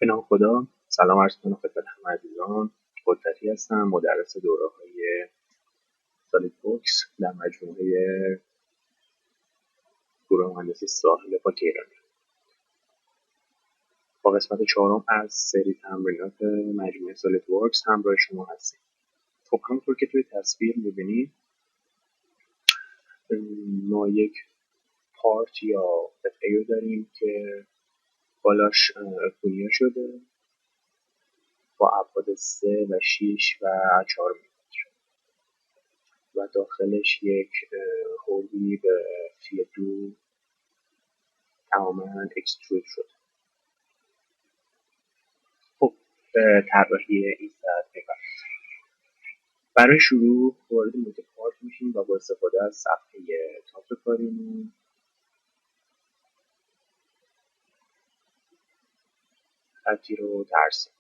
به نام خدا. سلام عرض می‌کنم خدمت همه عزیزان. قدرتی هستم، مدرس دوره‌های solidworks در مجموعه گروه مهندسی ساحل با ایرانیان. با قسمت چهارم از سری تمرینات مجموعه solidworks همراه شما هستیم. خب همونطور که توی تصویر می‌بینید ما یک پارت یا قطعه رو داریم که بالاش گونیا شده با ابعاد 3 و 6 و 4 میلیمتر و داخلش یک حولی به فی دو تماما اکسترود شده. خب به طراحی این ساعت بپردازیم. برای شروع وارد محیط پارت میشیم و با استفاده از صفحه تاپ کاریمون خطی رو ترسیم.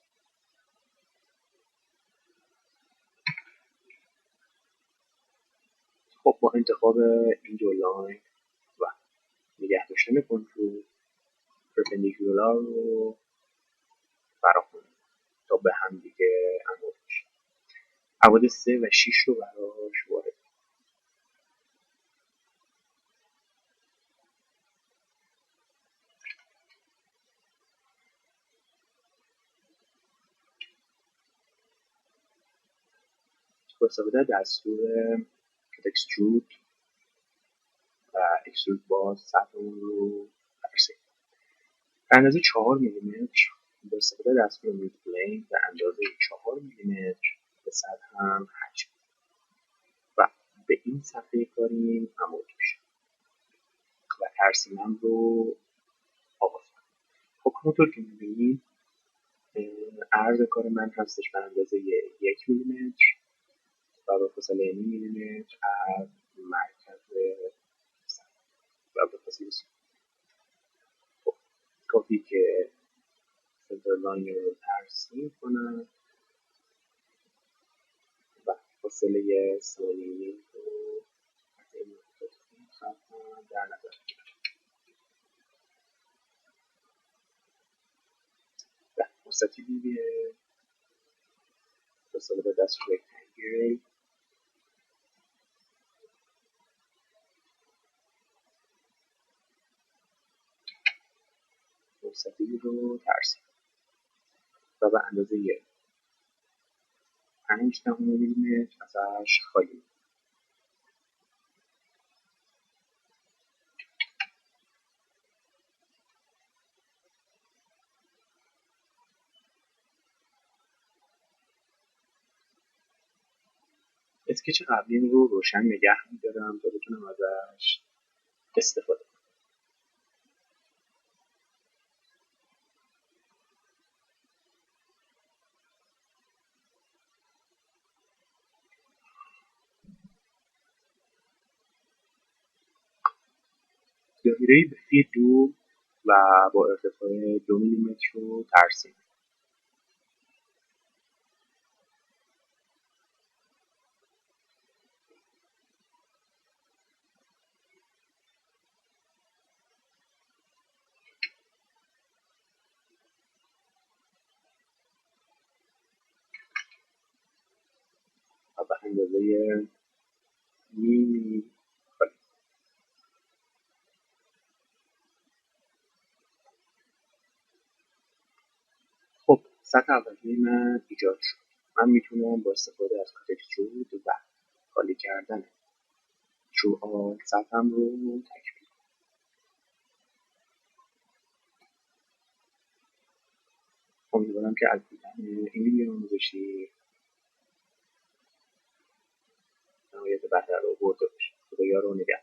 خب با انتخاب این دو لاین و نگه داشتن کنترل پرپندیکولار رو فراخونیم تا به هم دیگه عمود بشیم. ابعاد 3 و 6 رو براش وارد. با استفاده دستور اکسترود و اکسترود باز سطحمون رو ترسیم. به اندازه 4 میلیمتر با استفاده دستور میدپلین به اندازه 4 میلیمتر به سطح هم حجم و به این صفحه کاریم عمود میشه و ترسیمم رو آغاز کنیم. خب همونطور که میبینید عرض کار من هستش به اندازه 1 میلیمتر و به فاصله نیم میلیمتر از مرکز صفحه و به فاصله خب کافی که سنتر لاین رو ترسیم کنم و فاصله ثانیه‌ای رو از این نقطه خط در نظر بگیرم. و مستطیلی به استفاده دستور رکتانگل مستطیلی رو ترسیم و به اندازه 5 میلیمتر ازش خالی. اسکچ قبلیم رو روشن نگه می‌دارم تا بتونم ازش استفاده کنم. دایره‌ای به فی 2 و با ارتفاع 2 میلیمتر رو ترسیم. و به اندازه نیمی خالی. خب سطح اولیه من ایجاد شد. من میتونم با استفاده از تکستچر و خالی کردن شعاع سطحم رو تکمیل کنم. امیدوارم که از دیدن این ویدیو آموزشی نهایت بهره رو برده باشید. خدایا رو نگهدار.